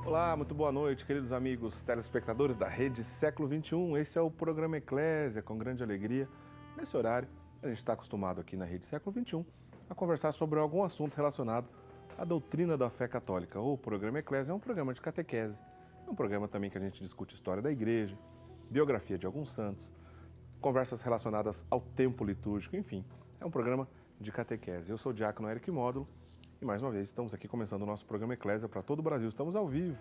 Olá, muito boa noite, queridos amigos telespectadores da Rede Século XXI. Esse é o programa Eclésia, com grande alegria. Nesse horário, a gente está acostumado aqui na Rede Século XXI a conversar sobre algum assunto relacionado à doutrina da fé católica. O programa Eclésia é um programa de catequese, é um programa também que a gente discute história da igreja, biografia de alguns santos, conversas relacionadas ao tempo litúrgico, enfim, é um programa de catequese. Eu sou o diácono Eric Módulo. E mais uma vez, estamos aqui começando o nosso programa Eclésia para todo o Brasil. Estamos ao vivo.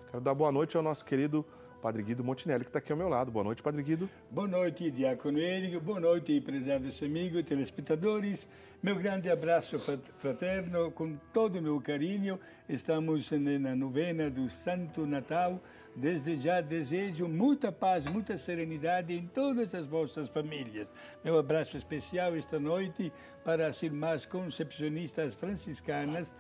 Quero dar boa noite ao nosso querido Padre Guido Montinelli, que está aqui ao meu lado. Boa noite, Padre Guido. Boa noite, diácono Érico. Boa noite, prezados amigos, telespectadores. Meu grande abraço fraterno, com todo o meu carinho. Estamos na novena do Santo Natal. Desde já desejo muita paz, muita serenidade em todas as vossas famílias. Meu abraço especial esta noite para as irmãs concepcionistas franciscanas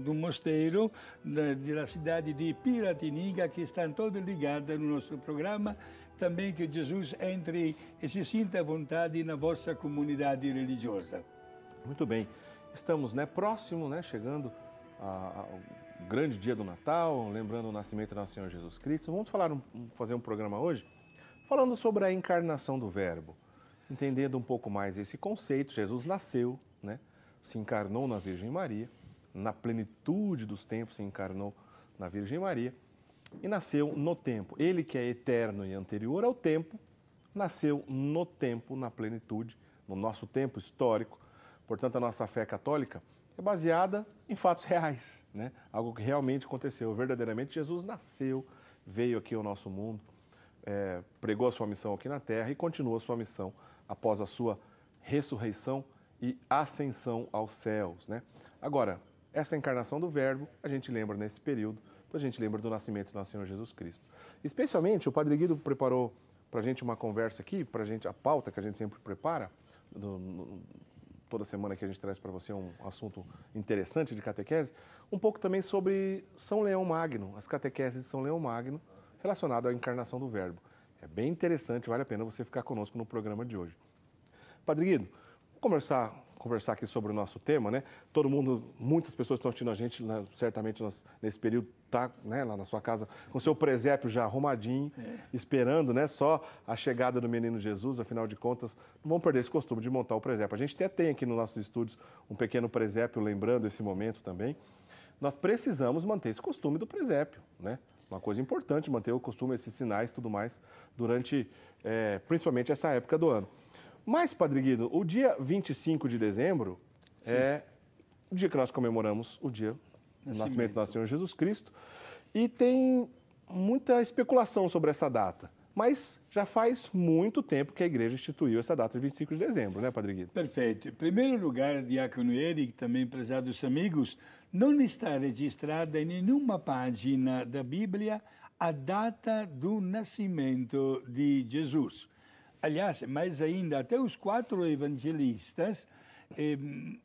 do mosteiro da cidade de Piratininga, que estão todas ligadas no nosso programa. Também que Jesus entre e se sinta à vontade na vossa comunidade religiosa. Muito bem. Estamos próximo, chegando ao grande dia do Natal, lembrando o nascimento do nosso Senhor Jesus Cristo. Vamos fazer um programa hoje falando sobre a encarnação do Verbo, entendendo um pouco mais esse conceito. Jesus nasceu, se encarnou na Virgem Maria, na plenitude dos tempos se encarnou na Virgem Maria e nasceu no tempo. Ele que é eterno e anterior ao tempo, nasceu no tempo, na plenitude, no nosso tempo histórico. Portanto, a nossa fé católica é baseada em fatos reais, algo que realmente aconteceu. Verdadeiramente, Jesus nasceu, veio aqui ao nosso mundo, pregou a sua missão aqui na Terra e continua a sua missão após a sua ressurreição e ascensão aos céus. Agora, essa encarnação do Verbo, a gente lembra nesse período, a gente lembra do nascimento do nosso Senhor Jesus Cristo. Especialmente, o Padre Guido preparou para a gente uma conversa aqui, para a gente, a pauta que a gente sempre prepara, toda semana que a gente traz para você um assunto interessante de catequese, um pouco também sobre São Leão Magno, as catequeses de São Leão Magno, relacionado à encarnação do Verbo. É bem interessante, vale a pena você ficar conosco no programa de hoje. Padre Guido, vamos conversar aqui sobre o nosso tema, Todo mundo, muitas pessoas estão assistindo a gente, certamente nesse período, tá, lá na sua casa, com o seu presépio já arrumadinho, esperando, só a chegada do menino Jesus. Afinal de contas, não vamos perder esse costume de montar o presépio. A gente até tem aqui nos nossos estúdios um pequeno presépio, lembrando esse momento também. Nós precisamos manter esse costume do presépio, Uma coisa importante, manter o costume, esses sinais e tudo mais, durante, principalmente, essa época do ano. Mas, Padre Guido, o dia 25 de dezembro é o dia que nós comemoramos o dia do nascimento do nosso Senhor Jesus Cristo, e tem muita especulação sobre essa data. Mas já faz muito tempo que a Igreja instituiu essa data de 25 de dezembro, Padre Guido? Perfeito. Em primeiro lugar, diácono Eric, também prezados amigos, não está registrada em nenhuma página da Bíblia a data do nascimento de Jesus. Aliás, mais ainda, até os 4 evangelistas,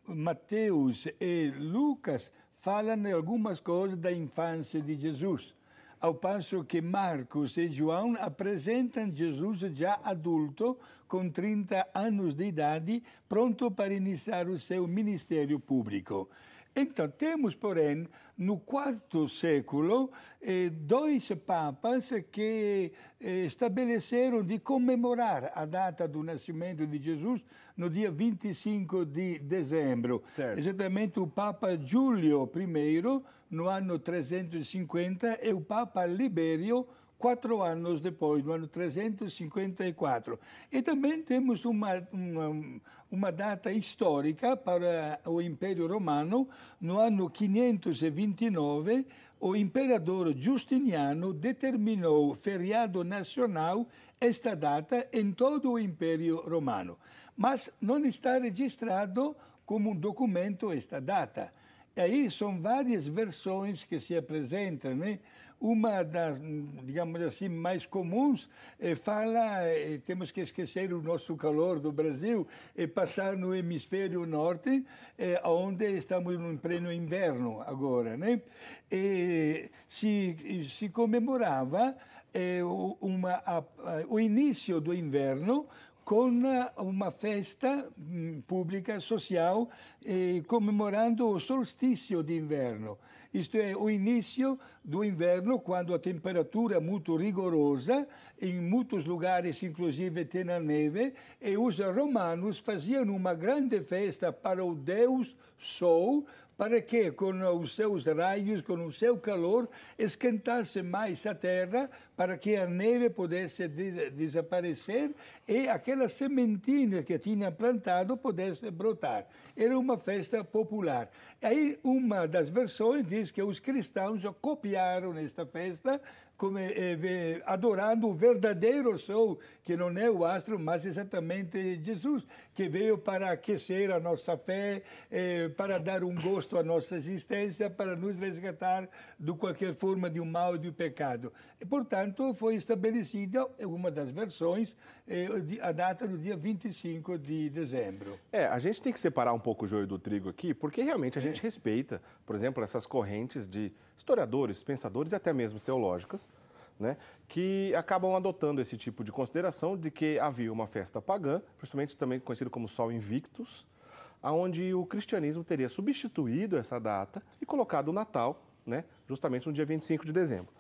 Mateus e Lucas, falam algumas coisas da infância de Jesus, ao passo que Marcos e João apresentam Jesus já adulto, com 30 anos de idade, pronto para iniciar o seu ministério público. Então, temos, porém, no quarto século, 2 papas que estabeleceram de comemorar a data do nascimento de Jesus no dia 25 de dezembro. Certo. Exatamente o Papa Júlio I, no ano 350, e o Papa Libério, 4 anos depois, no ano 354. E também temos uma data histórica para o Império Romano. No ano 529, o imperador Justiniano determinou feriado nacional esta data em todo o Império Romano. Mas não está registrado como um documento esta data. E aí são várias versões que se apresentam, Uma das, digamos assim, mais comuns fala, temos que esquecer o nosso calor do Brasil e passar no hemisfério norte, onde estamos em pleno inverno agora, E se comemorava o início do inverno com uma festa pública, social, comemorando o solstício de inverno. Isto é, o início do inverno, quando a temperatura é muito rigorosa, em muitos lugares, inclusive, tem a neve, e os romanos faziam uma grande festa para o deus Sol, para que, com os seus raios, com o seu calor, esquentasse mais a terra, para que a neve pudesse desaparecer e aquelas sementinhas que tinham plantado pudessem brotar. Era uma festa popular. Aí, uma das versões diz que os cristãos copiaram esta festa, como, adorando o verdadeiro sol, que não é o astro, mas exatamente Jesus, que veio para aquecer a nossa fé, para dar um gosto à nossa existência, para nos resgatar de qualquer forma de um mal e do pecado. E, portanto, foi estabelecida, uma das versões, a data do dia 25 de dezembro. A gente tem que separar um pouco o joio do trigo aqui, porque realmente a gente respeita, por exemplo, essas correntes de historiadores, pensadores e até mesmo teológicas, né, que acabam adotando esse tipo de consideração de que havia uma festa pagã, principalmente também conhecido como Sol Invictus, onde o cristianismo teria substituído essa data e colocado o Natal, né, justamente no dia 25 de dezembro.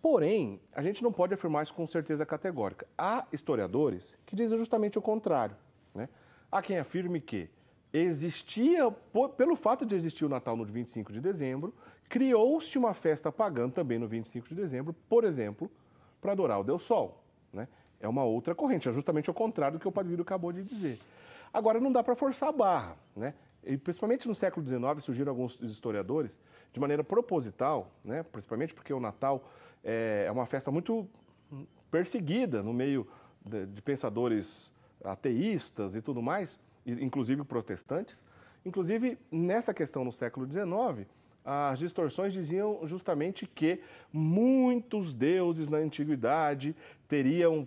Porém, a gente não pode afirmar isso com certeza categórica. Há historiadores que dizem justamente o contrário, né? Há quem afirme que existia, pelo fato de existir o Natal no 25 de dezembro, criou-se uma festa pagã também no 25 de dezembro, por exemplo, para adorar o Deus Sol, né? É uma outra corrente, é justamente o contrário do que o Padre Guido acabou de dizer. Agora, não dá para forçar a barra, né? E, principalmente no século XIX, surgiram alguns historiadores, de maneira proposital, né? Principalmente porque o Natal é uma festa muito perseguida no meio de pensadores ateístas e tudo mais, inclusive protestantes. Inclusive, nessa questão no século XIX, as distorções diziam justamente que muitos deuses na antiguidade teriam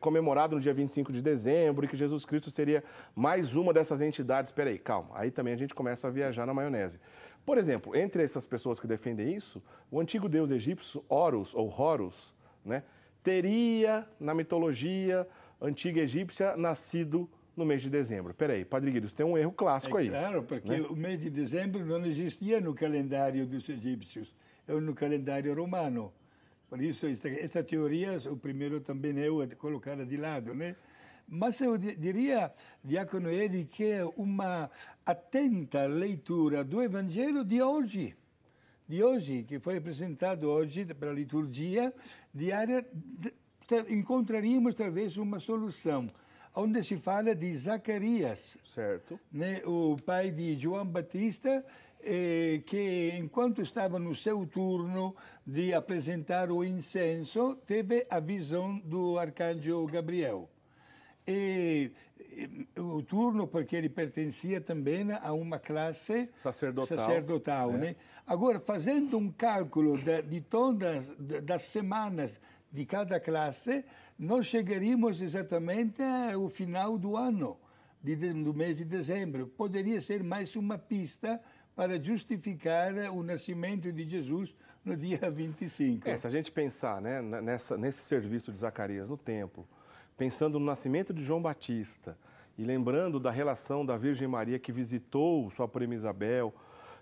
comemorado no dia 25 de dezembro e que Jesus Cristo seria mais uma dessas entidades. Espera aí, calma. Aí também a gente começa a viajar na maionese. Por exemplo, entre essas pessoas que defendem isso, o antigo deus egípcio Horus, ou Horus, né, teria, na mitologia antiga egípcia, nascido no mês de dezembro. Peraí, Padre Guido, isso tem um erro clássico aí. Claro, porque né? o mês de dezembro não existia no calendário dos egípcios, é no calendário romano. Por isso, esta teoria, o primeiro também eu a colocá-la de lado, né? Mas eu diria, Diácono Edi, que é uma atenta leitura do Evangelho de hoje, que foi apresentado hoje para a liturgia diária, encontraríamos talvez uma solução, onde se fala de Zacarias, certo, né, o pai de João Batista, que enquanto estava no seu turno de apresentar o incenso, teve a visão do arcanjo Gabriel. O turno, porque ele pertencia também a uma classe sacerdotal, né? Agora, fazendo um cálculo de todas as semanas de cada classe, nós chegaríamos exatamente ao final do ano, do mês de dezembro. Poderia ser mais uma pista para justificar o nascimento de Jesus no dia 25. Se a gente pensar, né, nesse serviço de Zacarias no templo, pensando no nascimento de João Batista e lembrando da relação da Virgem Maria que visitou sua prima Isabel,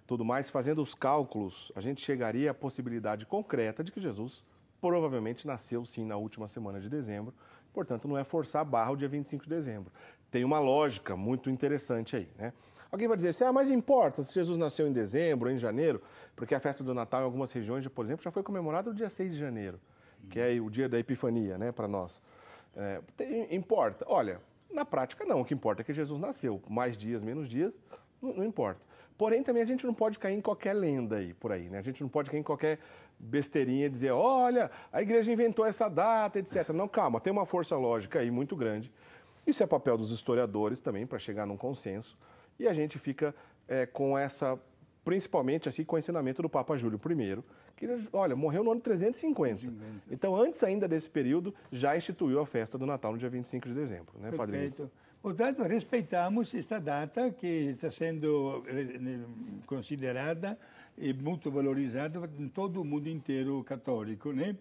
tudo mais, fazendo os cálculos, a gente chegaria à possibilidade concreta de que Jesus provavelmente nasceu sim na última semana de dezembro, portanto não é forçar a barra o dia 25 de dezembro. Tem uma lógica muito interessante aí, né? Alguém vai dizer assim, mas importa se Jesus nasceu em dezembro ou em janeiro, porque a festa do Natal em algumas regiões, por exemplo, já foi comemorada no dia 6 de janeiro, que é o dia da Epifania, né, para nós. Importa? Olha, na prática não, o que importa é que Jesus nasceu, mais dias, menos dias, não importa. Porém, também a gente não pode cair em qualquer lenda aí, por aí, né? A gente não pode cair em qualquer besteirinha e dizer, olha, a igreja inventou essa data, etc. Não, calma, tem uma força lógica aí muito grande. Isso é papel dos historiadores também, para chegar num consenso. E a gente fica com essa, principalmente assim, com o ensinamento do Papa Júlio I, que, olha, morreu no ano 350. Então, antes ainda desse período, já instituiu a festa do Natal no dia 25 de dezembro, né, Padre? Perfeito. Portanto, respeitamos esta data que está sendo considerada e muito valorizada em todo o mundo inteiro católico, né?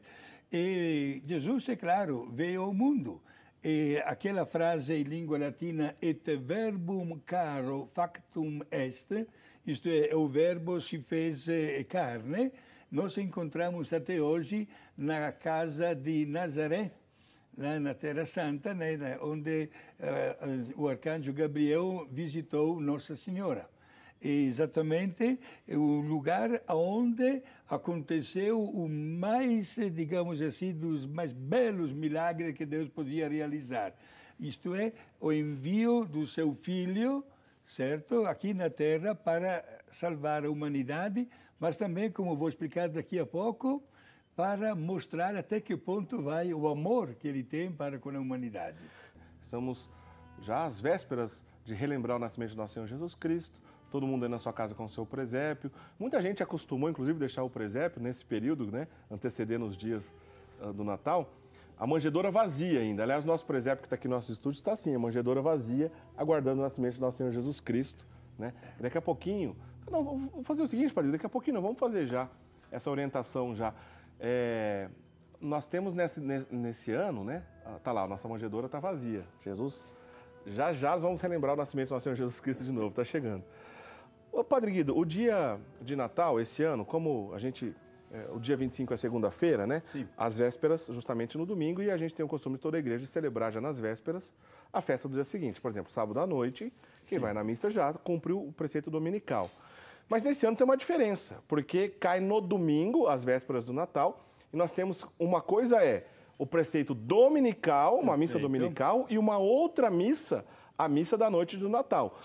E Jesus, é claro, veio ao mundo. E aquela frase em língua latina, et verbum caro factum est, isto é, o verbo se fez carne, nós encontramos até hoje na casa de Nazaré, lá na Terra Santa, né, onde o arcanjo Gabriel visitou Nossa Senhora. Exatamente o lugar onde aconteceu o mais, digamos assim, dos mais belos milagres que Deus podia realizar. Isto é, o envio do seu Filho, certo, aqui na Terra para salvar a humanidade, mas também, como vou explicar daqui a pouco, para mostrar até que ponto vai o amor que ele tem para com a humanidade. Estamos já às vésperas de relembrar o nascimento de nosso Senhor Jesus Cristo. Todo mundo aí na sua casa com o seu presépio. Muita gente acostumou, inclusive, deixar o presépio nesse período, né, antecedendo os dias do Natal. A manjedoura vazia ainda. Aliás, o nosso presépio que está aqui no nosso estúdio está assim, a manjedoura vazia, aguardando o nascimento de nosso Senhor Jesus Cristo, né? Daqui a pouquinho... Não, vamos fazer o seguinte, padre, daqui a pouquinho nós vamos fazer já essa orientação já. Nós temos nesse ano, né? Tá lá, a nossa manjedoura está vazia. Jesus, já nós vamos relembrar o nascimento do nosso Senhor Jesus Cristo de novo, está chegando. Ô, Padre Guido, o dia de Natal, esse ano, como a gente... o dia 25 é segunda-feira, né? Sim. As vésperas justamente no domingo, e a gente tem o costume de toda a igreja de celebrar já nas vésperas a festa do dia seguinte. Por exemplo, sábado à noite, quem vai na missa já cumpriu o preceito dominical. Mas nesse ano tem uma diferença, porque cai no domingo, as vésperas do Natal, e nós temos uma coisa o preceito dominical, uma missa dominical, e uma outra missa, a missa da noite do Natal.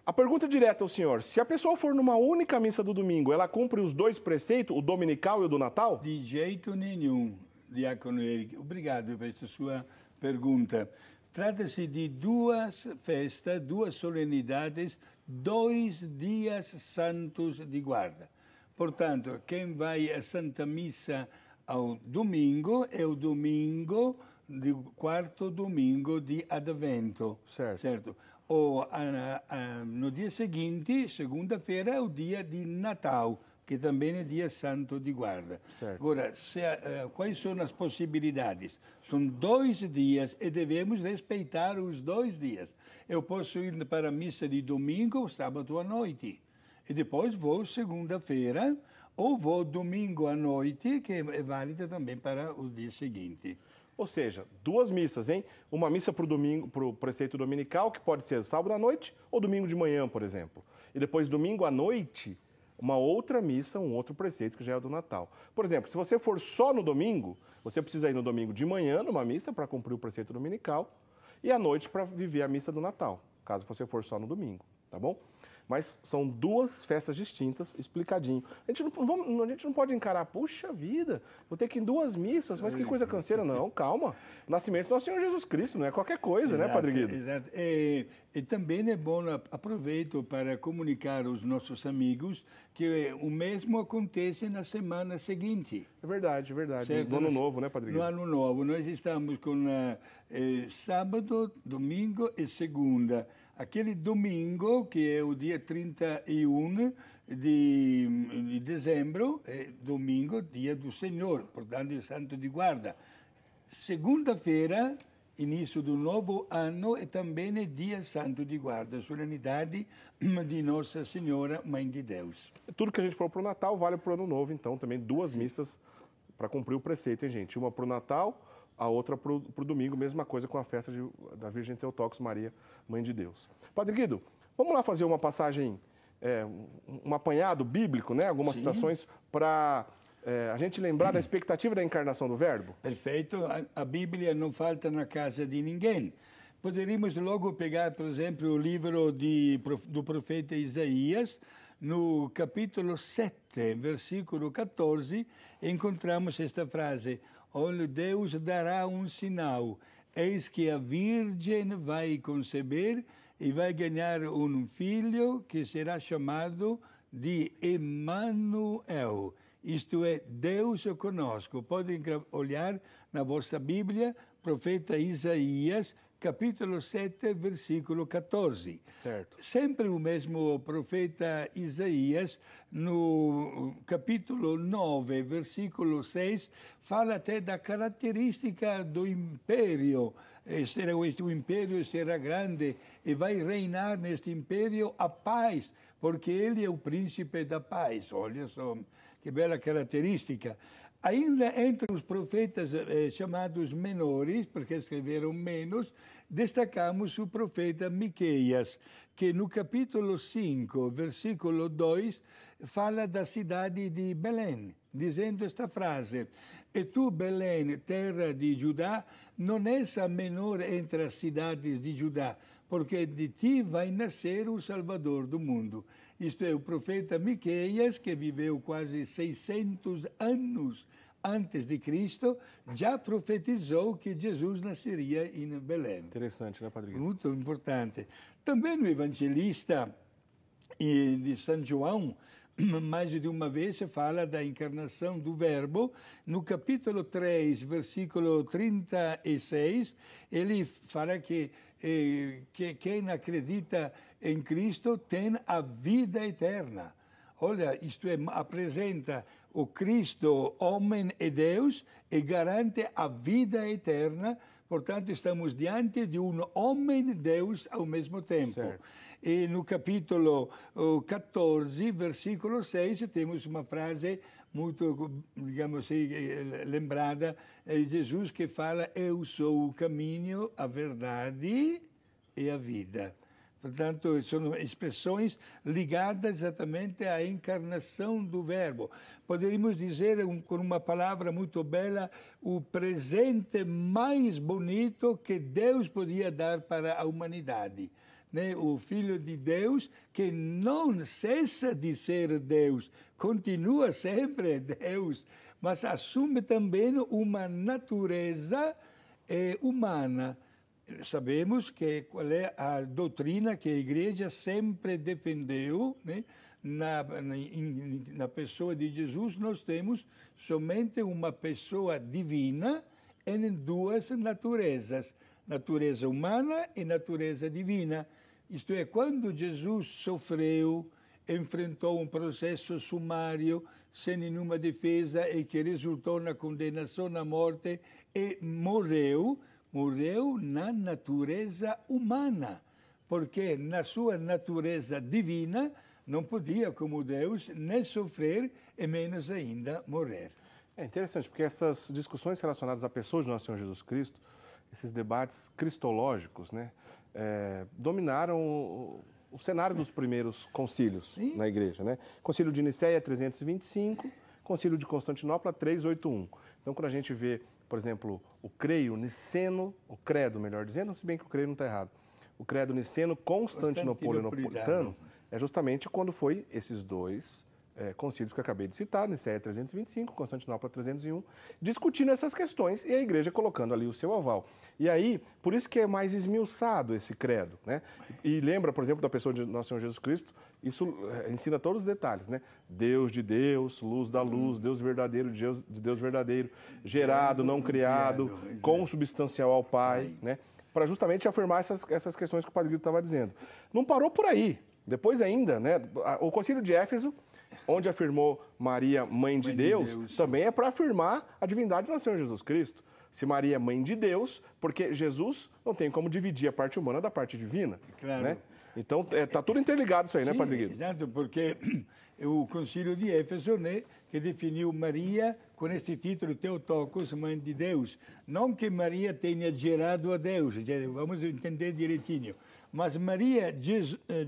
A pergunta direta ao senhor, se a pessoa for numa única missa do domingo, ela cumpre os dois preceitos, o dominical e o do Natal? De jeito nenhum, Diácono Eric. Obrigado por esta sua pergunta. Trata-se de duas festas, duas solenidades, 2 dias santos de guarda. Portanto, quem vai à Santa Missa ao domingo é o domingo, do quarto domingo de Advento. Certo? No dia seguinte, segunda-feira, é o dia de Natal, que também é dia santo de guarda. Certo. Agora, quais são as possibilidades? São 2 dias e devemos respeitar os 2 dias. Eu posso ir para a missa de domingo, sábado à noite, e depois vou segunda-feira, ou vou domingo à noite, que é válida também para o dia seguinte. Ou seja, 2 missas, hein? Uma missa para o domingo, para o preceito dominical, que pode ser sábado à noite ou domingo de manhã, por exemplo. E depois, domingo à noite, uma outra missa, um outro preceito que já é o do Natal. Por exemplo, se você for só no domingo, você precisa ir no domingo de manhã, numa missa, para cumprir o preceito dominical, e à noite para viver a missa do Natal, caso você for só no domingo, tá bom? Mas são 2 festas distintas, explicadinho. A gente não pode encarar, puxa vida, vou ter que ir em 2 missas, mas que coisa canseira. Não, calma. O nascimento do nosso Senhor Jesus Cristo, não é qualquer coisa, exato, né, Padre Guido? Exato. E também é bom, aproveito para comunicar aos nossos amigos que o mesmo acontece na semana seguinte. É verdade, é verdade. Certo? No Ano Novo, né, Padre Guido? No Ano Novo, nós estamos com sábado, domingo e segunda. Aquele domingo, que é o dia 31 de dezembro, é domingo, dia do Senhor, portanto, é santo de guarda. Segunda-feira, início do novo ano, e também é dia santo de guarda, solenidade de Nossa Senhora, Mãe de Deus. Tudo que a gente for para o Natal vale para o Ano Novo, então também 2 missas para cumprir o preceito, hein, gente? Uma para o Natal, a outra para o domingo, mesma coisa com a festa da Virgem Teotocos Maria, Mãe de Deus. Padre Guido, vamos lá fazer uma passagem, um apanhado bíblico, né? Algumas citações para a gente lembrar da expectativa da encarnação do Verbo? Perfeito. A Bíblia não falta na casa de ninguém. Poderíamos logo pegar, por exemplo, o livro do profeta Isaías, no capítulo 7, versículo 14, encontramos esta frase: olha, Deus dará um sinal, eis que a Virgem vai conceber e vai ganhar um filho que será chamado de Emanuel. Isto é, Deus conosco. Podem olhar na vossa Bíblia, profeta Isaías, capítulo 7, versículo 14. Certo. Sempre o mesmo profeta Isaías, no capítulo 9, versículo 6, fala até da característica do império. O império será grande e vai reinar neste império a paz, porque ele é o príncipe da paz. Olha só, que bela característica. Ainda entre os profetas chamados menores, porque escreveram menos, destacamos o profeta Miqueias, que no capítulo 5, versículo 2, fala da cidade de Belém, dizendo esta frase: "E tu, Belém, terra de Judá, não és a menor entre as cidades de Judá, porque de ti vai nascer o Salvador do mundo." Isto é, o profeta Miqueias, que viveu quase 600 anos antes de Cristo, já profetizou que Jesus nasceria em Belém. Interessante, né, Padre Guido? Muito importante. Também o evangelista de São João, mais de uma vez, fala da encarnação do Verbo. No capítulo 3, versículo 36, ele fala que quem acredita em Cristo tem a vida eterna. Olha, isto é, apresenta o Cristo, homem e Deus, e garante a vida eterna. Portanto, estamos diante de um homem e Deus ao mesmo tempo. Certo. E no capítulo 14, versículo 6, temos uma frase muito, digamos assim, lembrada, Jesus que fala: "Eu sou o caminho, a verdade e a vida." Portanto, são expressões ligadas exatamente à encarnação do Verbo. Poderíamos dizer, com uma palavra muito bela, o presente mais bonito que Deus podia dar para a humanidade. Né? O Filho de Deus, que não cessa de ser Deus, continua sempre Deus, mas assume também uma natureza humana. Sabemos qual é a doutrina que a Igreja sempre defendeu, né? Na pessoa de Jesus nós temos somente uma pessoa divina em duas naturezas, natureza humana e natureza divina. Isto é, quando Jesus sofreu, enfrentou um processo sumário, sem nenhuma defesa e que resultou na condenação à morte e morreu na natureza humana, porque na sua natureza divina não podia, como Deus, nem sofrer e menos ainda morrer. É interessante, porque essas discussões relacionadas à pessoa de nosso Senhor Jesus Cristo, esses debates cristológicos, né, dominaram o cenário dos primeiros concílios na Igreja. Né? Concílio de Nicéia, 325, Concílio de Constantinopla, 381. Então, quando a gente vê, por exemplo, o creio niceno, o credo, melhor dizendo, se bem que o creio não está errado, o credo niceno constantinopolitano é justamente quando foi esses dois concílios que eu acabei de citar, Nicéia 325, Constantinopla 301, discutindo essas questões e a Igreja colocando ali o seu aval. E aí, por isso que é mais esmiuçado esse credo, né? E lembra, por exemplo, da pessoa de Nosso Senhor Jesus Cristo, isso ensina todos os detalhes, né? Deus de Deus, luz da luz, Deus verdadeiro de Deus verdadeiro, gerado, não criado, consubstancial ao Pai, né? Para justamente afirmar essas questões que o Padre Guido estava dizendo. Não parou por aí. Depois ainda, né? O Concílio de Éfeso, onde afirmou Maria, mãe de Deus, também é para afirmar a divindade do nosso Senhor Jesus Cristo. Se Maria é mãe de Deus, porque Jesus não tem como dividir a parte humana da parte divina. Claro. Né? Então, está tudo interligado isso aí, Sim, né, Padre Guido? Exato, porque o Concílio de Éfeso, né, que definiu Maria com este título, Theotokos, mãe de Deus. Não que Maria tenha gerado a Deus, vamos entender direitinho. Mas Maria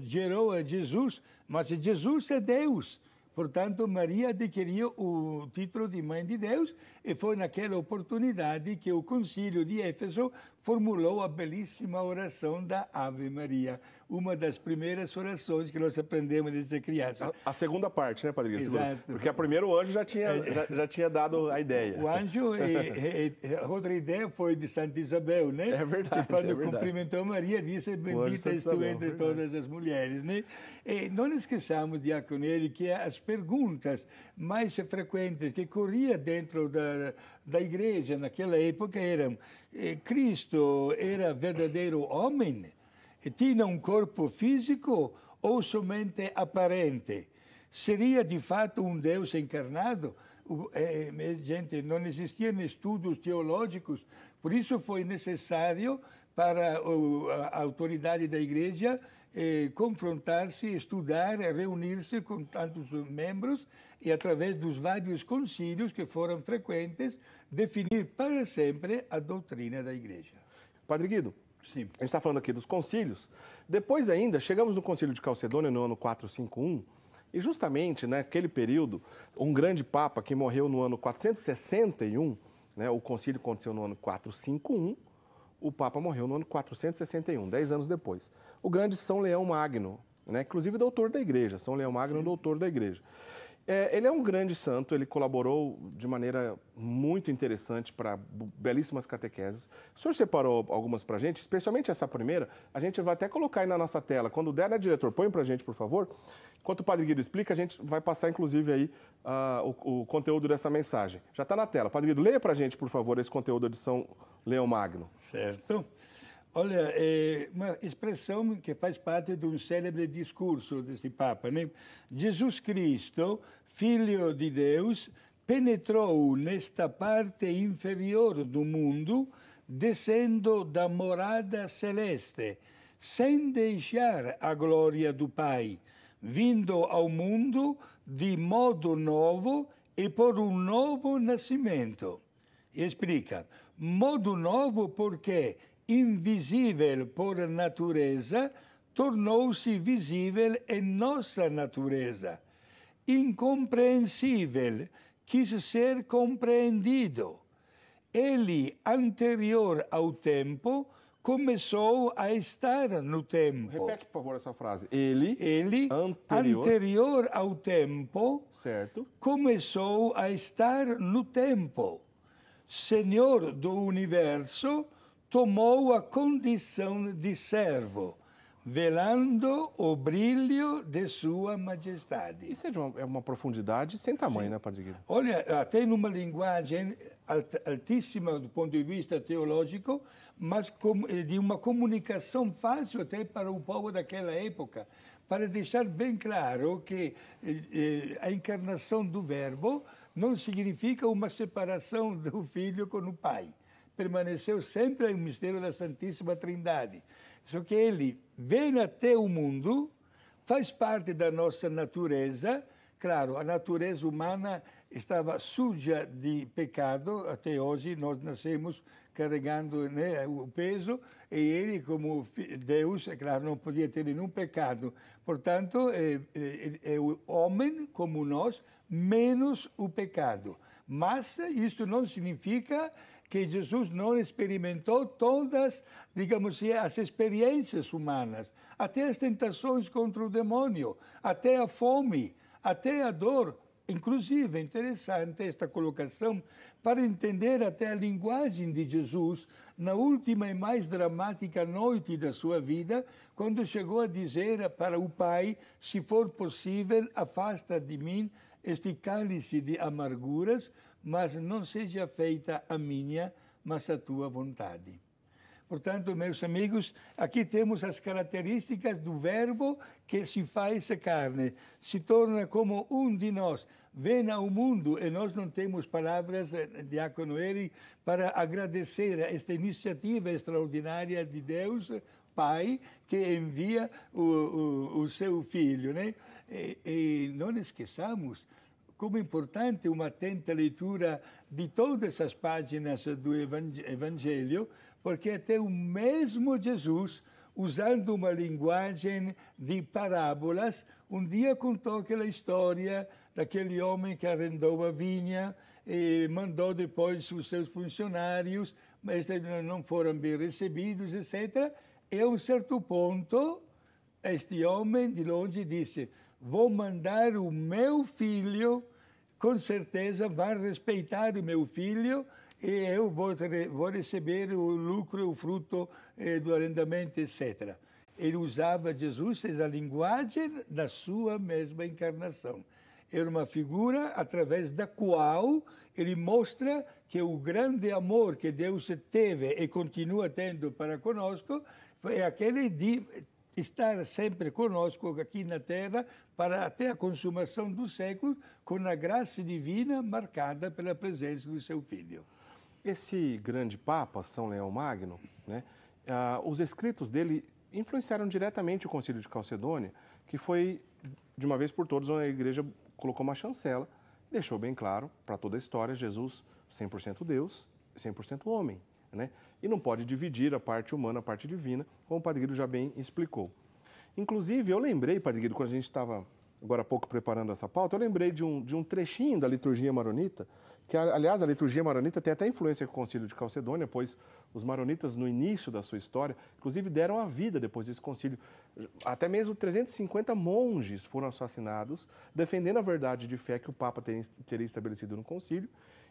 gerou a Jesus, mas Jesus é Deus. Portanto, Maria adquiriu o título de Mãe de Deus e foi naquela oportunidade que o Concílio de Éfeso formulou a belíssima oração da Ave Maria. uma das primeiras orações que nós aprendemos desde criança. A segunda parte, né, Padre? Exato. Porque a primeira o anjo já tinha dado a ideia. O anjo, a outra ideia foi de Santa Isabel, né? É verdade. E quando cumprimentou Maria, disse, bendita és tu entre todas as mulheres, né? E não esqueçamos, Diácono Eli, que as perguntas mais frequentes que corriam dentro da igreja naquela época eram: Cristo era verdadeiro homem? Tinha um corpo físico ou somente aparente? Seria de fato um Deus encarnado? Gente, não existiam estudos teológicos, por isso foi necessário para a autoridade da igreja confrontar-se, estudar, reunir-se com tantos membros e, através dos vários concílios que foram frequentes, definir para sempre a doutrina da igreja. Padre Guido, sim, a gente está falando aqui dos concílios. Depois ainda, chegamos no concílio de Calcedônia no ano 451, e justamente naquele período, um grande papa que morreu no ano 461, né, o concílio aconteceu no ano 451, o papa morreu no ano 461, 10 anos depois. O grande São Leão Magno, né, inclusive doutor da igreja, São Leão Magno, doutor da igreja. Ele é um grande santo, ele colaborou de maneira muito interessante para belíssimas catequeses. O senhor separou algumas para a gente, especialmente essa primeira, a gente vai até colocar aí na nossa tela. Quando der, né, diretor, põe para a gente, por favor. Enquanto o Padre Guido explica, a gente vai passar, inclusive, aí o conteúdo dessa mensagem. Já está na tela. Padre Guido, leia para a gente, por favor, esse conteúdo de São Leão Magno. Certo. Olha, é uma expressão que faz parte de um célebre discurso desse Papa, né? Jesus Cristo, Filho de Deus, penetrou nesta parte inferior do mundo, descendo da morada celeste, sem deixar a glória do Pai, vindo ao mundo de modo novo e por um novo nascimento. E explica, modo novo porque invisível por natureza, tornou-se visível em nossa natureza. Incompreensível, quis ser compreendido. Ele, anterior ao tempo, começou a estar no tempo. Repete, por favor, essa frase. Ele anterior ao tempo, certo, começou a estar no tempo. Senhor do universo, tomou a condição de servo, velando o brilho de sua majestade. Isso é uma profundidade sem tamanho, né, Padre Guido? Olha, até numa linguagem altíssima do ponto de vista teológico, mas de uma comunicação fácil até para o povo daquela época, para deixar bem claro que a encarnação do Verbo não significa uma separação do Filho com o Pai. Permaneceu sempre o mistério da Santíssima Trindade. Só que ele vem até o mundo, faz parte da nossa natureza. Claro, a natureza humana estava suja de pecado. Até hoje nós nascemos carregando, né, o peso, e ele, como Deus, é claro, não podia ter nenhum pecado. Portanto, é o homem como nós, menos o pecado. Mas isso não significa que Jesus não experimentou todas, digamos assim, as experiências humanas, até as tentações contra o demônio, até a fome, até a dor. Inclusive, é interessante esta colocação para entender até a linguagem de Jesus na última e mais dramática noite da sua vida, quando chegou a dizer para o Pai: se for possível, afasta de mim este cálice de amarguras, mas não seja feita a minha, mas a tua vontade. Portanto, meus amigos, aqui temos as características do Verbo que se faz carne, se torna como um de nós, vem ao mundo, e nós não temos palavras, Diácono Eli, para agradecer a esta iniciativa extraordinária de Deus, Pai, que envia o seu Filho, né? E não esqueçamos como importante uma atenta leitura de todas as páginas do Evangelho, porque até o mesmo Jesus, usando uma linguagem de parábolas, um dia contou aquela história daquele homem que arrendou a vinha e mandou depois os seus funcionários, mas não foram bem recebidos, etc. E a um certo ponto, este homem de longe disse, vou mandar o meu filho, com certeza vai respeitar o meu filho e eu vou receber o lucro, o fruto do arrendamento, etc. Ele usava Jesus essa linguagem da sua mesma encarnação. Era uma figura através da qual ele mostra que o grande amor que Deus teve e continua tendo para conosco é aquele de estar sempre conosco aqui na Terra para até a consumação dos séculos, com a graça divina marcada pela presença do seu Filho. Esse grande Papa, São Leão Magno, né, os escritos dele influenciaram diretamente o Concílio de Calcedônia, que foi, de uma vez por todas, onde a Igreja colocou uma chancela, deixou bem claro para toda a história, Jesus 100% Deus, 100% homem, né? E não pode dividir a parte humana, a parte divina, como o Padre Guido já bem explicou. Inclusive, eu lembrei, Padre Guido, quando a gente estava agora há pouco preparando essa pauta, eu lembrei de um trechinho da liturgia maronita, que, aliás, a liturgia maronita tem até influência com o Concílio de Calcedônia, pois os maronitas, no início da sua história, inclusive deram a vida depois desse concílio. Até mesmo 350 monges foram assassinados, defendendo a verdade de fé que o Papa teria estabelecido no concílio,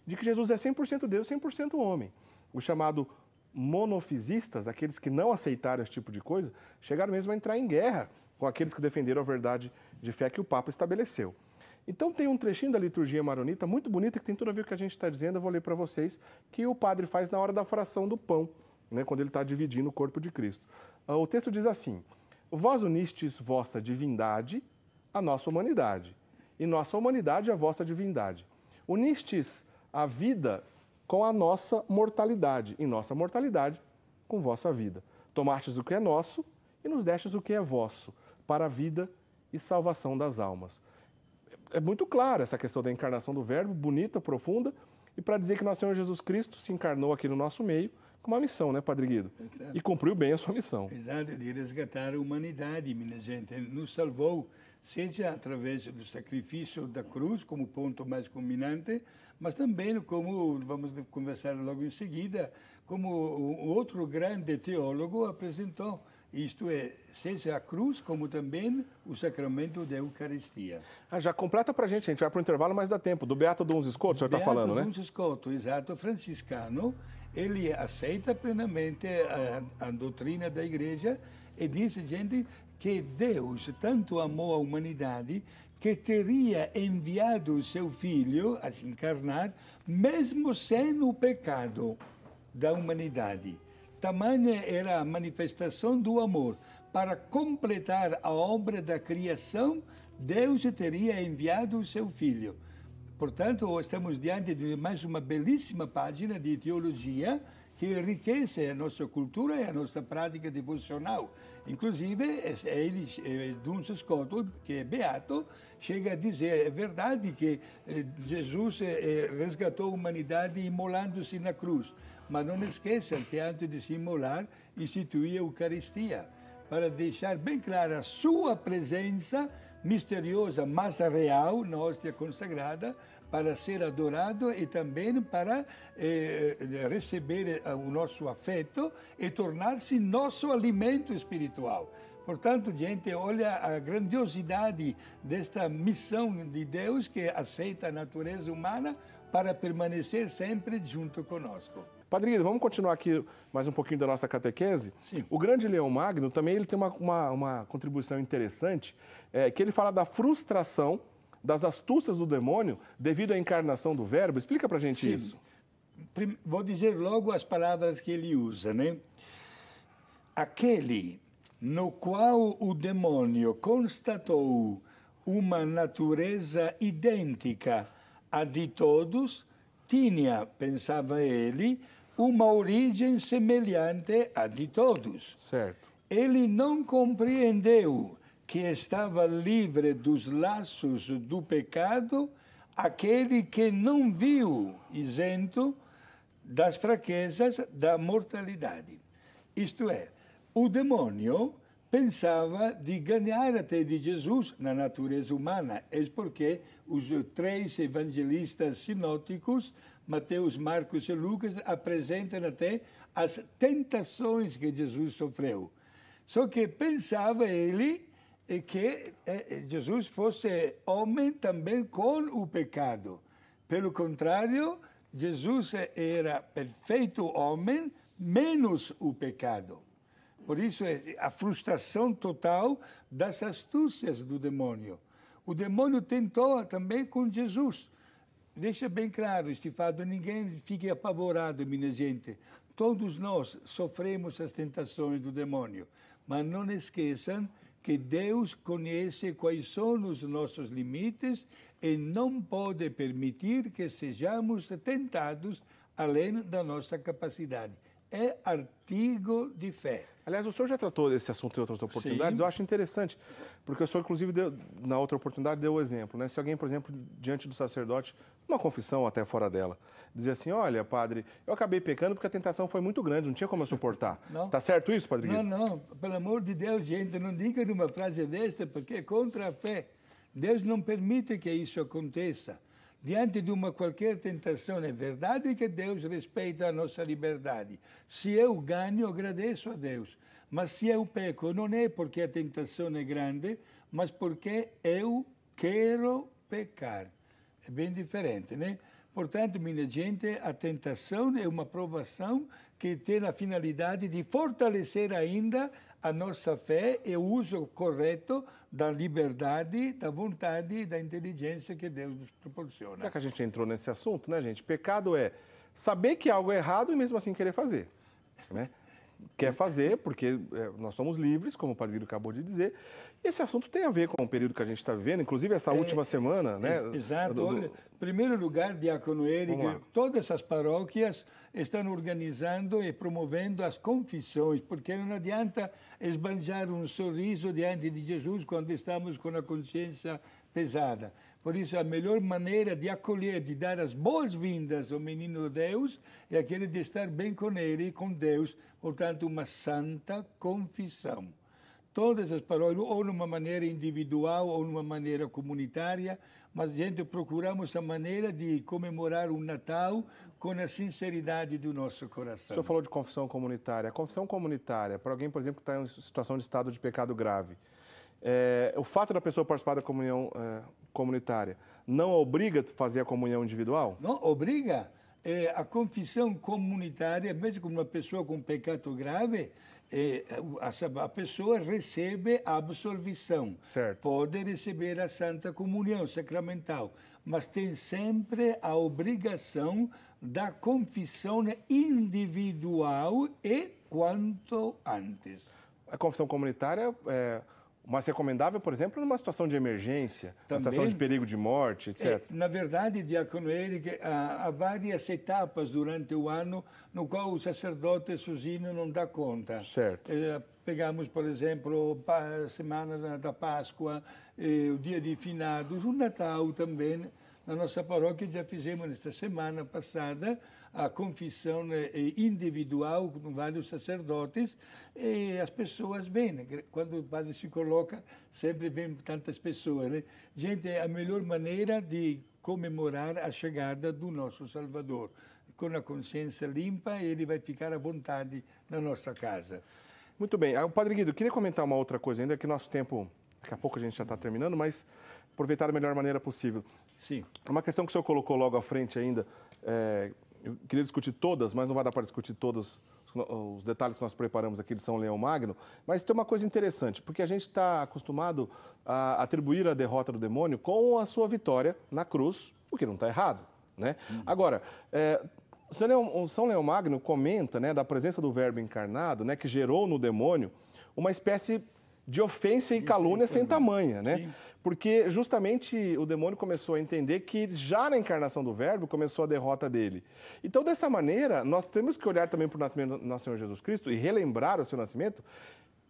de que Jesus é 100% Deus, 100% homem. O chamado monofisistas, aqueles que não aceitaram esse tipo de coisa, chegaram mesmo a entrar em guerra com aqueles que defenderam a verdade de fé que o Papa estabeleceu. Então tem um trechinho da liturgia maronita muito bonita que tem tudo a ver com o que a gente está dizendo, eu vou ler para vocês, que o padre faz na hora da fração do pão, né, quando ele está dividindo o corpo de Cristo. O texto diz assim, vós unistes vossa divindade à nossa humanidade, e nossa humanidade à vossa divindade. Unistes a vida com a nossa mortalidade, e nossa mortalidade com vossa vida. Tomastes o que é nosso e nos destes o que é vosso, para a vida e salvação das almas. É muito claro essa questão da encarnação do Verbo, bonita, profunda, e para dizer que nosso Senhor Jesus Cristo se encarnou aqui no nosso meio com uma missão, né, Padre Guido? E cumpriu bem a sua missão. Exato, de resgatar a humanidade, minha gente. Ele nos salvou, seja através do sacrifício da cruz, como ponto mais culminante, mas também, como vamos conversar logo em seguida, como o outro grande teólogo apresentou, isto é, seja a cruz, como também o sacramento da Eucaristia. Já completa para a gente vai para o intervalo, mas dá tempo. Do Beato Duns Scoto, o senhor está falando, né? Beato Duns Scoto, exato, franciscano, ele aceita plenamente a doutrina da Igreja e diz, gente, que Deus tanto amou a humanidade que teria enviado o seu Filho a se encarnar, mesmo sem o pecado da humanidade. Tamanha era a manifestação do amor. Para completar a obra da criação, Deus teria enviado o seu Filho. Portanto, estamos diante de mais uma belíssima página de teologia que enriquece a nossa cultura e a nossa prática devocional. Inclusive, ele, Duns Scoto, que é beato, chega a dizer, é verdade que Jesus resgatou a humanidade imolando-se na cruz, mas não esqueçam que antes de se imolar, instituiu a Eucaristia, para deixar bem clara a sua presença misteriosa, mas real, na hóstia consagrada, para ser adorado e também para receber o nosso afeto e tornar-se nosso alimento espiritual. Portanto, gente, olha a grandiosidade desta missão de Deus que aceita a natureza humana para permanecer sempre junto conosco. Padre Guido, vamos continuar aqui mais um pouquinho da nossa catequese? Sim. O grande Leão Magno também ele tem uma contribuição interessante, que ele fala da frustração das astúcias do demônio devido à encarnação do Verbo. Explica pra gente Sim. isso. Vou dizer logo as palavras que ele usa, né? Aquele no qual o demônio constatou uma natureza idêntica à de todos, tinha, pensava ele, uma origem semelhante à de todos. Certo. Ele não compreendeu que estava livre dos laços do pecado aquele que não viu isento das fraquezas da mortalidade. Isto é, o demônio pensava de ganhar até de Jesus na natureza humana. É porque os três evangelistas sinóticos, Mateus, Marcos e Lucas, apresentam até as tentações que Jesus sofreu. Só que pensava ele que Jesus fosse homem também com o pecado. Pelo contrário, Jesus era perfeito homem, menos o pecado. Por isso, a frustração total das astúcias do demônio. O demônio tentou também com Jesus. Deixa bem claro este fato, ninguém fique apavorado, minha gente. Todos nós sofremos as tentações do demônio. Mas não esqueçam que Deus conhece quais são os nossos limites e não pode permitir que sejamos tentados além da nossa capacidade. É artigo de fé. Aliás, o senhor já tratou desse assunto em outras oportunidades. Sim. Eu acho interessante, porque o senhor, inclusive, na outra oportunidade, deu o exemplo, né? Se alguém, por exemplo, diante do sacerdote, uma confissão até fora dela, dizia assim, olha, padre, eu acabei pecando porque a tentação foi muito grande, não tinha como eu suportar. Não. Tá certo isso, padre Guido? Não, pelo amor de Deus, gente, não diga uma frase desta, porque é contra a fé. Deus não permite que isso aconteça. Diante de uma qualquer tentação, é verdade que Deus respeita a nossa liberdade. Se eu ganho, agradeço a Deus. Mas se eu peco, não é porque a tentação é grande, mas porque eu quero pecar. É bem diferente, né? Portanto, minha gente, a tentação é uma provação que tem a finalidade de fortalecer ainda a nossa fé e o uso correto da liberdade, da vontade e da inteligência que Deus nos proporciona. Já que a gente entrou nesse assunto, né, gente? Pecado é saber que algo é errado e mesmo assim querer fazer, né? Quer fazer, porque nós somos livres, como o padre Guido acabou de dizer. E esse assunto tem a ver com o período que a gente está vivendo, inclusive essa última semana, né? Exato. Olha, em primeiro lugar, Diácono Eric, todas as paróquias estão organizando e promovendo as confissões, porque não adianta esbanjar um sorriso diante de Jesus quando estamos com a consciência pesada. Por isso, a melhor maneira de acolher, de dar as boas-vindas ao menino Deus, é aquele de estar bem com ele, com Deus, portanto, uma santa confissão. Todas as paróquias, ou numa maneira individual, ou numa maneira comunitária, mas, gente, procuramos a maneira de comemorar o Natal com a sinceridade do nosso coração. O senhor falou de confissão comunitária. A confissão comunitária, para alguém, por exemplo, que está em situação de estado de pecado grave, o fato da pessoa participar da comunhão comunitária não obriga a fazer a comunhão individual? Não, obriga. A confissão comunitária, mesmo com uma pessoa com pecado grave, a pessoa recebe a absolvição. Certo. Pode receber a Santa Comunhão Sacramental, mas tem sempre a obrigação da confissão individual e quanto antes. A confissão comunitária é mais recomendável, por exemplo, numa situação de emergência, numa situação de perigo de morte, etc. Na verdade, Diácono Eric, há várias etapas durante o ano no qual o sacerdote sozinho não dá conta. Certo. Pegamos, por exemplo, a semana da Páscoa, o dia de finados, o Natal também. Na nossa paróquia já fizemos nesta semana passada a confissão individual com vários sacerdotes e as pessoas vêm. Quando o padre se coloca, sempre vêm tantas pessoas, né? Gente, é a melhor maneira de comemorar a chegada do nosso Salvador. Com a consciência limpa, ele vai ficar à vontade na nossa casa. Muito bem. Padre Guido, eu queria comentar uma outra coisa ainda, que nosso tempo, daqui a pouco a gente já está terminando, mas aproveitar da melhor maneira possível. Sim. Uma questão que o senhor colocou logo à frente ainda, eu queria discutir todas, mas não vai dar para discutir todos os detalhes que nós preparamos aqui de São Leão Magno, mas tem uma coisa interessante, porque a gente está acostumado a atribuir a derrota do demônio com a sua vitória na cruz, o que não está errado, né? Agora, São Leão Magno comenta, né, da presença do Verbo encarnado, né, que gerou no demônio uma espécie de ofensa e calúnia sem tamanha, né? Sim. Porque justamente o demônio começou a entender que já na encarnação do Verbo começou a derrota dele. Então, dessa maneira, nós temos que olhar também para o nascimento do nosso Senhor Jesus Cristo e relembrar o seu nascimento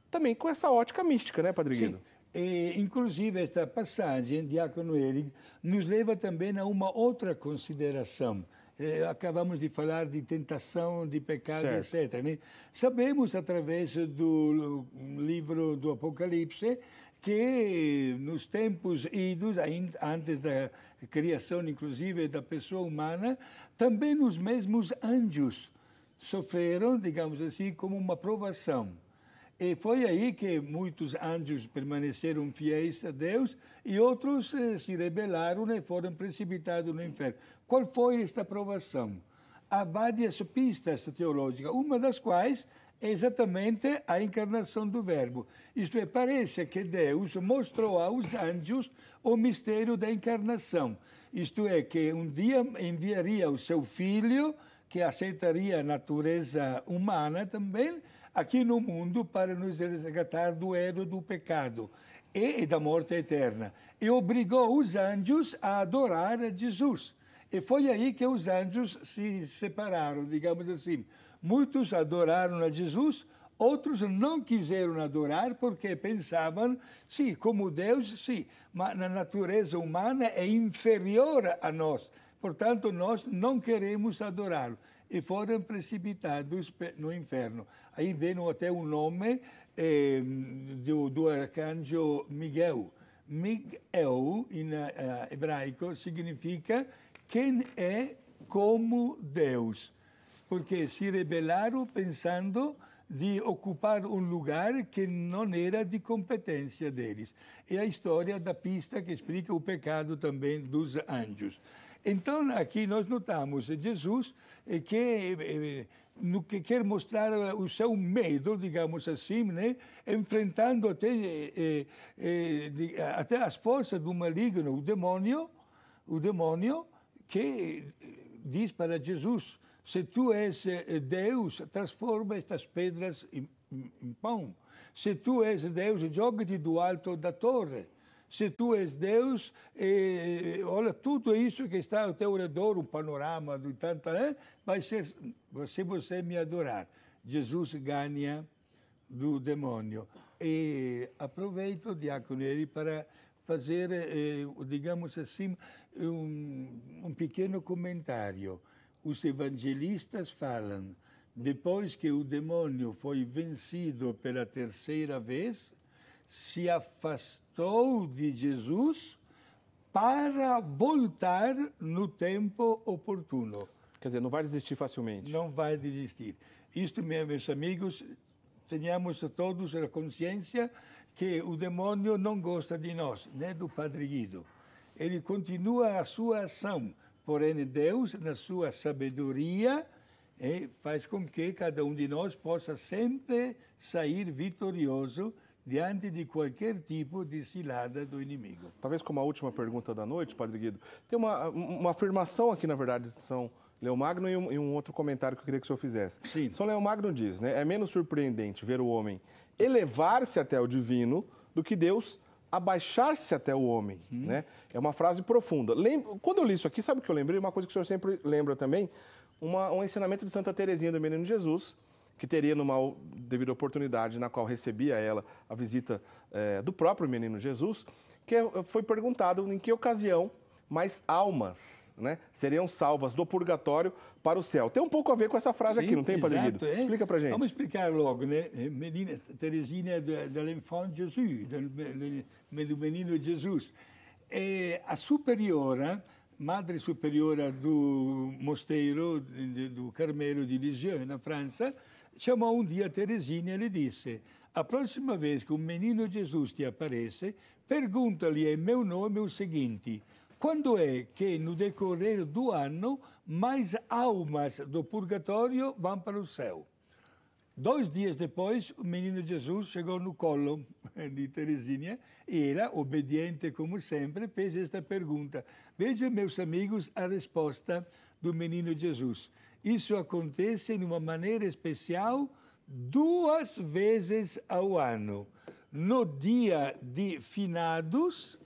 também com essa ótica mística, né, Padre Guido? E, inclusive, esta passagem, Diácono Eric, nos leva também a uma outra consideração. Acabamos de falar de tentação, de pecado, certo, etc. Né? Sabemos, através do livro do Apocalipse, que nos tempos idos, antes da criação, inclusive, da pessoa humana, também os mesmos anjos sofreram, digamos assim, como uma provação. E foi aí que muitos anjos permaneceram fiéis a Deus e outros se rebelaram e foram precipitados no inferno. Qual foi esta provação? Há várias pistas teológicas, uma das quais é exatamente a encarnação do Verbo. Isto é, parece que Deus mostrou aos anjos o mistério da encarnação. Isto é, que um dia enviaria o seu filho, que aceitaria a natureza humana também, aqui no mundo para nos resgatar do erro do pecado e da morte eterna. E obrigou os anjos a adorar a Jesus. E foi aí que os anjos se separaram, digamos assim. Muitos adoraram a Jesus, outros não quiseram adorar porque pensavam, sim, como Deus, sim, mas na natureza humana é inferior a nós. Portanto, nós não queremos adorá-lo. E foram precipitados no inferno. Aí vem até o nome do arcanjo Miguel. Miguel, em hebraico, significa quem é como Deus. Porque se rebelaram pensando de ocupar um lugar que não era de competência deles. É a história da pista que explica o pecado também dos anjos. Então, aqui nós notamos Jesus que quer mostrar o seu medo, digamos assim, né? Enfrentando até as forças do maligno, o demônio que diz para Jesus, se tu és Deus, transforma estas pedras em pão. Se tu és Deus, joga-te do alto da torre. Se tu és Deus, olha, tudo isso que está ao teu redor, um panorama de tanta, vai ser se você me adorar. Jesus ganha do demônio. E aproveito, diácono Eri, para fazer, digamos assim, um pequeno comentário. Os evangelistas falam, depois que o demônio foi vencido pela terceira vez, se afastou de Jesus para voltar no tempo oportuno. Quer dizer, não vai desistir facilmente. Não vai desistir. Isto, meus amigos, tenhamos todos a consciência que o demônio não gosta de nós, nem do Padre Guido. Ele continua a sua ação, porém Deus, na sua sabedoria, faz com que cada um de nós possa sempre sair vitorioso diante de qualquer tipo de cilada do inimigo. Talvez como a última pergunta da noite, Padre Guido, tem uma afirmação aqui, na verdade, de São Leomagno e um outro comentário que eu queria que o senhor fizesse. Sim. São Leomagno diz, né, é menos surpreendente ver o homem elevar-se até o divino do que Deus abaixar-se até o homem, né? É uma frase profunda. Quando eu li isso aqui, sabe o que eu lembrei? Uma coisa que o senhor sempre lembra também, um ensinamento de Santa Teresinha do Menino Jesus, que teria numa devida oportunidade na qual recebia ela a visita do próprio Menino Jesus, que foi perguntado em que ocasião mais almas, né, seriam salvas do purgatório para o céu. Tem um pouco a ver com essa frase aqui, não tem, Padre Guido? Explica pra gente. Vamos explicar logo, né? Menina Teresinha de l'Enfant Jésus, do Menino Jesus. A superiora, madre superiora do mosteiro do Carmelo de Lisieux, na França, chamou um dia Teresinha e lhe disse: a próxima vez que o Menino Jesus te aparece, pergunta-lhe em meu nome o seguinte: quando é que, no decorrer do ano, mais almas do purgatório vão para o céu? 2 dias depois, o Menino Jesus chegou no colo de Teresinha e ela, obediente como sempre, fez esta pergunta. Vejam, meus amigos, a resposta do Menino Jesus. Isso acontece de uma maneira especial 2 vezes ao ano. No dia de Finados,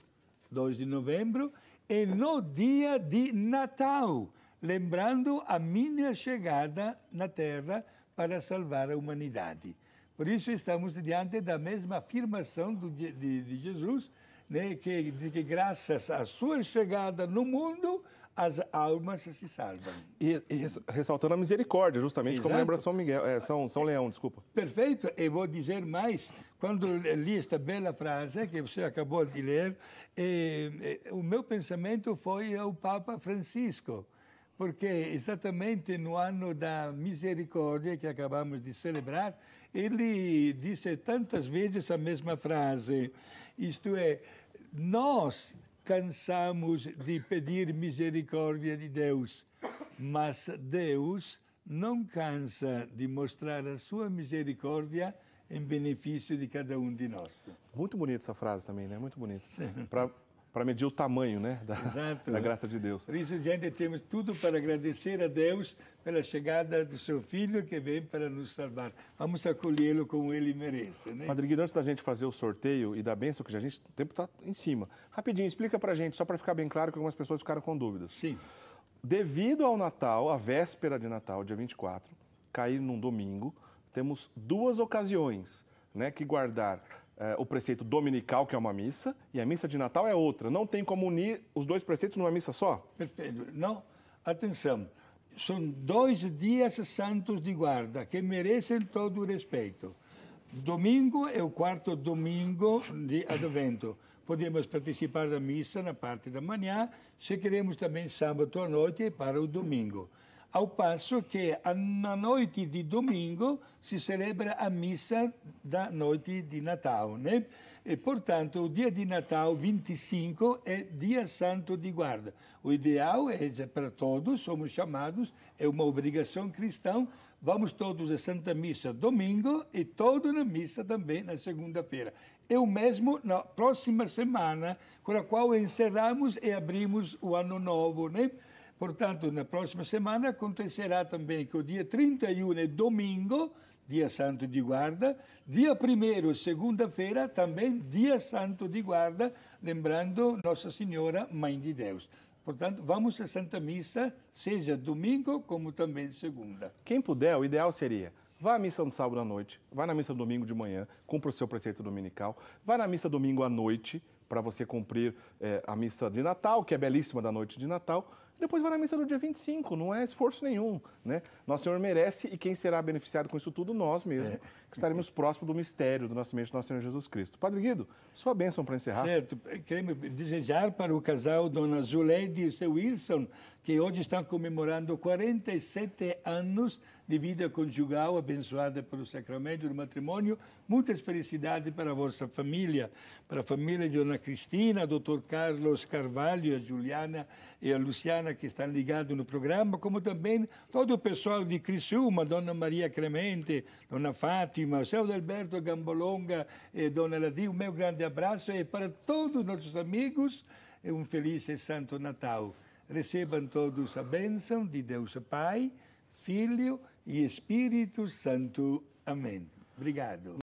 2 de novembro, e no dia de Natal, lembrando a minha chegada na Terra para salvar a humanidade. Por isso estamos diante da mesma afirmação de Jesus, né, que graças à sua chegada no mundo, as almas se salvam. E ressaltando a misericórdia, justamente. Exato. Como lembra São Leão, desculpa. Perfeito, e vou dizer mais, quando li esta bela frase que você acabou de ler, o meu pensamento foi ao Papa Francisco, porque exatamente no ano da misericórdia que acabamos de celebrar, ele disse tantas vezes a mesma frase, isto é, nós cansamos de pedir misericórdia de Deus, mas Deus não cansa de mostrar a sua misericórdia em benefício de cada um de nós. Muito bonita essa frase também, né? Muito bonita. Para medir o tamanho, né, da graça de Deus. Por isso, gente, temos tudo para agradecer a Deus pela chegada do seu Filho que vem para nos salvar. Vamos acolhê-lo como ele merece, né? Padre Guido, antes da gente fazer o sorteio e da bênção, que a gente, o tempo está em cima. Rapidinho, explica para a gente, só para ficar bem claro que algumas pessoas ficaram com dúvidas. Sim. Devido ao Natal, a véspera de Natal, dia 24, cair num domingo, temos duas ocasiões, né, que guardar o preceito dominical, que é uma missa, e a missa de Natal é outra. Não tem como unir os dois preceitos numa missa só? Perfeito. Não, atenção, são 2 dias santos de guarda que merecem todo o respeito. Domingo é o 4º domingo de Advento. Podemos participar da missa na parte da manhã, se queremos também sábado à noite para o domingo. Ao passo que na noite de domingo se celebra a missa da noite de Natal, né? E, portanto, o dia de Natal, 25, é dia santo de guarda. O ideal é para todos, somos chamados, é uma obrigação cristã, vamos todos à Santa Missa domingo e todos na missa também na segunda-feira. Eu mesmo, na próxima semana, com a qual encerramos e abrimos o ano novo, né? Portanto, na próxima semana acontecerá também que o dia 31 é domingo, dia santo de guarda, dia 1º, segunda-feira, também dia santo de guarda, lembrando Nossa Senhora, Mãe de Deus. Portanto, vamos à Santa Missa, seja domingo como também segunda. Quem puder, o ideal seria: vá à missa no sábado à noite, vá na missa domingo de manhã, cumpra o seu preceito dominical, vá na missa domingo à noite, para você cumprir a missa de Natal, que é belíssima da noite de Natal, e depois vai na missa do dia 25, não é esforço nenhum, né? Nosso Senhor merece, e quem será beneficiado com isso tudo? Nós mesmos, que estaremos próximos do mistério do nascimento do nosso Senhor Jesus Cristo. Padre Guido, sua bênção para encerrar. Certo, queremos desejar para o casal Dona Zuleide e o seu Wilson, que hoje estão comemorando 47 anos de vida conjugal abençoada pelo sacramento do matrimônio. Muitas felicidades para a vossa família, para a família de Dona Cristina, Dr. Carlos Carvalho, a Juliana e a Luciana, que estão ligados no programa, como também todo o pessoal de Criciúma, Dona Maria Clemente, Dona Fátima, o seu Alberto Gambolonga e Dona Ladi. O meu grande abraço e para todos os nossos amigos, um feliz e santo Natal. Recebam todos a bênção de Deus Pai, Filho e Espírito Santo. Amém. Obrigado.